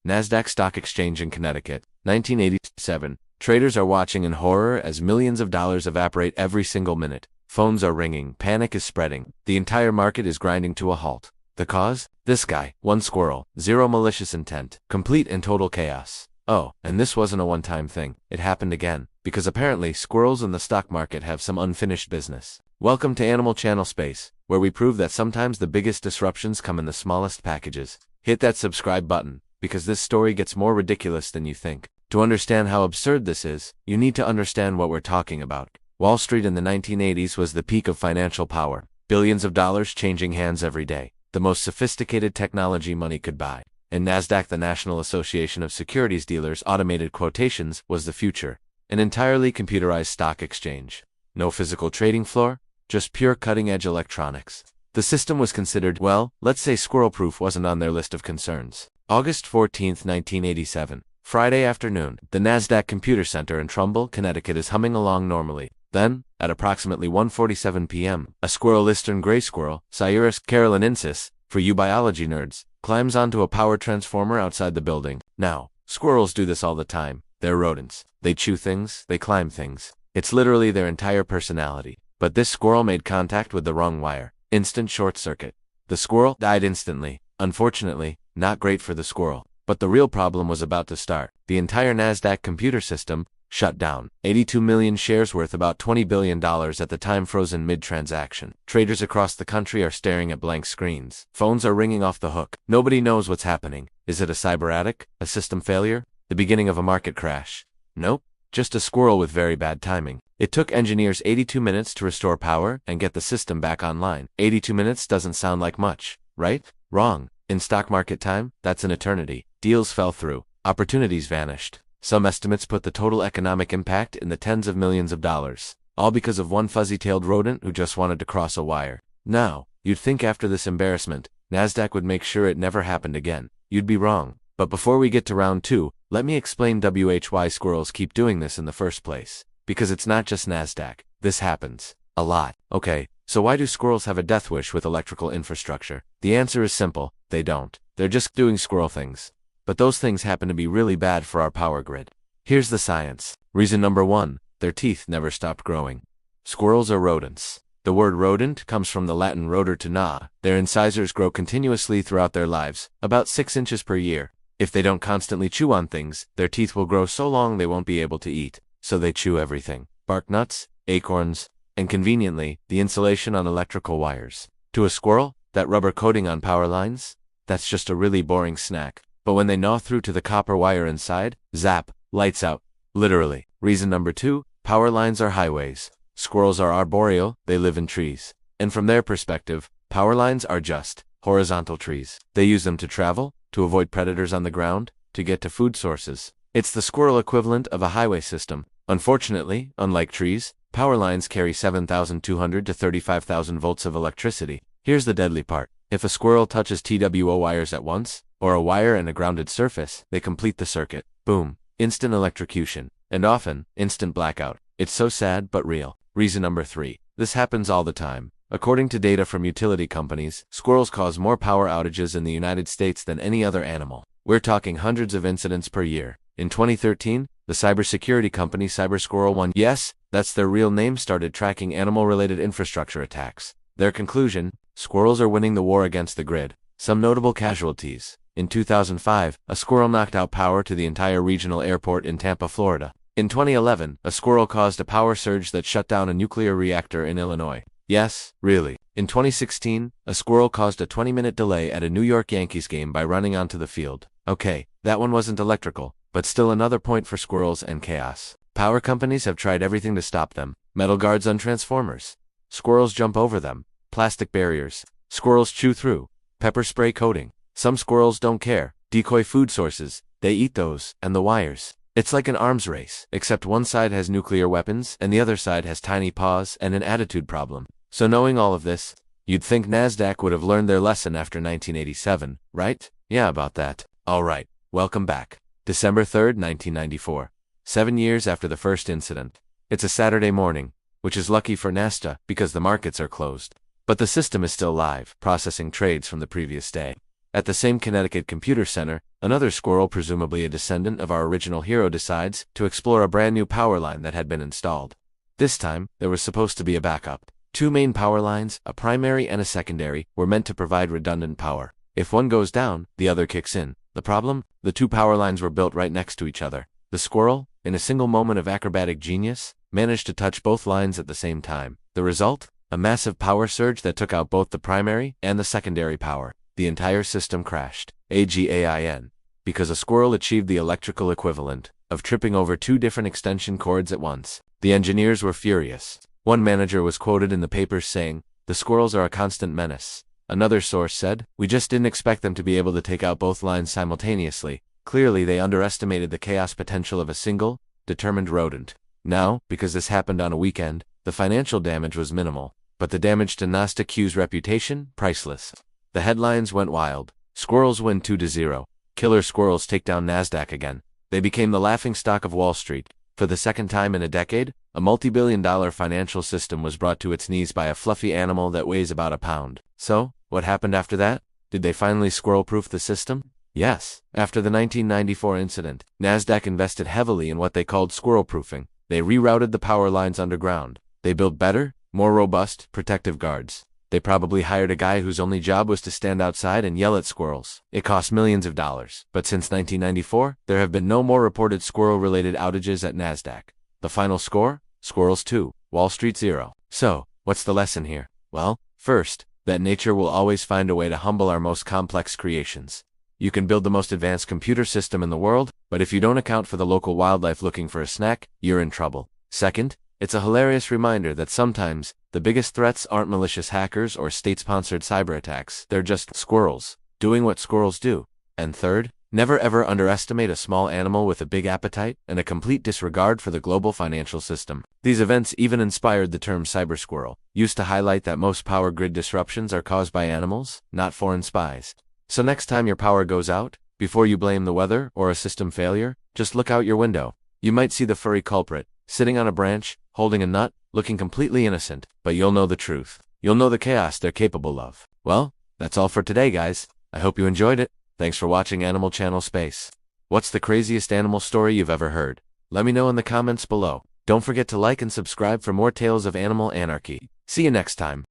NASDAQ Stock Exchange in Connecticut, 1987. Traders are watching in horror as millions of dollars evaporate every single minute. Phones are ringing, panic is spreading, the entire market is grinding to a halt. The cause? This guy, one squirrel, zero malicious intent, complete and total chaos. Oh, and this wasn't a one-time thing, it happened again, because apparently squirrels in the stock market have some unfinished business. Welcome to Animal Channel Space, where we prove that sometimes the biggest disruptions come in the smallest packages. Hit that subscribe button, because this story gets more ridiculous than you think. To understand how absurd this is, you need to understand what we're talking about. Wall Street in the 1980s was the peak of financial power. Billions of dollars changing hands every day. The most sophisticated technology money could buy. And NASDAQ, the National Association of Securities Dealers, automated quotations, was the future. An entirely computerized stock exchange. No physical trading floor, just pure cutting-edge electronics. The system was considered, well, let's say squirrel-proof wasn't on their list of concerns. August 14, 1987. Friday afternoon, the NASDAQ Computer Center in Trumbull, Connecticut is humming along normally. Then, at approximately 1:47 p.m., a squirrel eastern gray squirrel, CyberSquirrel1 for you biology nerds, climbs onto a power transformer outside the building. Now, squirrels do this all the time. They're rodents. They chew things, they climb things. It's literally their entire personality. But this squirrel made contact with the wrong wire. Instant short circuit. The squirrel died instantly. Unfortunately, not great for the squirrel. But the real problem was about to start. The entire NASDAQ computer system shut down. 82 million shares worth about $20 billion at the time frozen mid-transaction. Traders across the country are staring at blank screens. Phones are ringing off the hook. Nobody knows what's happening. Is it a cyber attic? A system failure? The beginning of a market crash? Nope. Just a squirrel with very bad timing. It took engineers 82 minutes to restore power and get the system back online. 82 minutes doesn't sound like much, right? Wrong. In stock market time, that's an eternity. Deals fell through. Opportunities vanished. Some estimates put the total economic impact in the tens of millions of dollars. All because of one fuzzy-tailed rodent who just wanted to cross a wire. Now, you'd think after this embarrassment, NASDAQ would make sure it never happened again. You'd be wrong. But before we get to round 2, let me explain why squirrels keep doing this in the first place. Because it's not just NASDAQ. This happens. A lot. Okay, so why do squirrels have a death wish with electrical infrastructure? The answer is simple. They don't. They're just doing squirrel things. But those things happen to be really bad for our power grid. Here's the science. Reason number 1, their teeth never stopped growing. Squirrels are rodents. The word rodent comes from the Latin rotor to gnaw. Their incisors grow continuously throughout their lives, about 6 inches per year. If they don't constantly chew on things, their teeth will grow so long they won't be able to eat. So they chew everything. Bark nuts, acorns, and conveniently, the insulation on electrical wires. To a squirrel, that rubber coating on power lines? That's just a really boring snack. But when they gnaw through to the copper wire inside, zap, lights out. Literally. Reason number 2, power lines are highways. Squirrels are arboreal, they live in trees. And from their perspective, power lines are just horizontal trees. They use them to travel, to avoid predators on the ground, to get to food sources. It's the squirrel equivalent of a highway system. Unfortunately, unlike trees, power lines carry 7,200 to 35,000 volts of electricity. Here's the deadly part. If a squirrel touches TWO wires at once, or a wire and a grounded surface, they complete the circuit. Boom. Instant electrocution. And often, instant blackout. It's so sad but real. Reason number 3. This happens all the time. According to data from utility companies, squirrels cause more power outages in the United States than any other animal. We're talking hundreds of incidents per year. In 2013, the cybersecurity company CyberSquirrel1, yes, that's their real name, started tracking animal-related infrastructure attacks. Their conclusion: squirrels are winning the war against the grid. Some notable casualties. In 2005, a squirrel knocked out power to the entire regional airport in Tampa, Florida. In 2011, a squirrel caused a power surge that shut down a nuclear reactor in Illinois. Yes, really. In 2016, a squirrel caused a 20-minute delay at a New York Yankees game by running onto the field. Okay, that one wasn't electrical, but still another point for squirrels and chaos. Power companies have tried everything to stop them. Metal guards on transformers. Squirrels jump over them. Plastic barriers. Squirrels chew through. Pepper spray coating. Some squirrels don't care. Decoy food sources. They eat those, and the wires. It's like an arms race, except one side has nuclear weapons, and the other side has tiny paws and an attitude problem. So knowing all of this, you'd think NASDAQ would have learned their lesson after 1987, right? Yeah, about that. Alright, welcome back. December 3rd, 1994. 7 years after the first incident. It's a Saturday morning, which is lucky for NASDAQ because the markets are closed. But the system is still live, processing trades from the previous day. At the same Connecticut computer center, another squirrel, presumably a descendant of our original hero, decides to explore a brand new power line that had been installed. This time, there was supposed to be a backup. Two main power lines, a primary and a secondary, were meant to provide redundant power. If one goes down, the other kicks in. The problem? The two power lines were built right next to each other. The squirrel, in a single moment of acrobatic genius, managed to touch both lines at the same time. The result? A massive power surge that took out both the primary and the secondary power. The entire system crashed. AGAIN. Because a squirrel achieved the electrical equivalent of tripping over two different extension cords at once. The engineers were furious. One manager was quoted in the papers saying, "The squirrels are a constant menace." Another source said, "We just didn't expect them to be able to take out both lines simultaneously." Clearly, they underestimated the chaos potential of a single, determined rodent. Now, because this happened on a weekend, the financial damage was minimal. But the damage to NASDAQ's reputation? Priceless. The headlines went wild. Squirrels win 2-0. Killer squirrels take down NASDAQ again. They became the laughingstock of Wall Street. For the second time in a decade, a multi-billion-dollar financial system was brought to its knees by a fluffy animal that weighs about a pound. So, what happened after that? Did they finally squirrel-proof the system? Yes. After the 1994 incident, NASDAQ invested heavily in what they called squirrel-proofing. They rerouted the power lines underground. They built better, more robust, protective guards. They probably hired a guy whose only job was to stand outside and yell at squirrels. It cost millions of dollars. But since 1994, there have been no more reported squirrel-related outages at NASDAQ. The final score? Squirrels 2, Wall Street 0. So, what's the lesson here? Well, first, that nature will always find a way to humble our most complex creations. You can build the most advanced computer system in the world, but if you don't account for the local wildlife looking for a snack, you're in trouble. Second, it's a hilarious reminder that sometimes, the biggest threats aren't malicious hackers or state-sponsored cyber attacks. They're just squirrels, doing what squirrels do. And third, never ever underestimate a small animal with a big appetite and a complete disregard for the global financial system. These events even inspired the term CyberSquirrel, used to highlight that most power grid disruptions are caused by animals, not foreign spies. So next time your power goes out, before you blame the weather or a system failure, just look out your window. You might see the furry culprit, sitting on a branch, holding a nut, looking completely innocent, but you'll know the truth. You'll know the chaos they're capable of. Well, that's all for today, guys. I hope you enjoyed it. Thanks for watching Animal Channel Space. What's the craziest animal story you've ever heard? Let me know in the comments below. Don't forget to like and subscribe for more tales of animal anarchy. See you next time.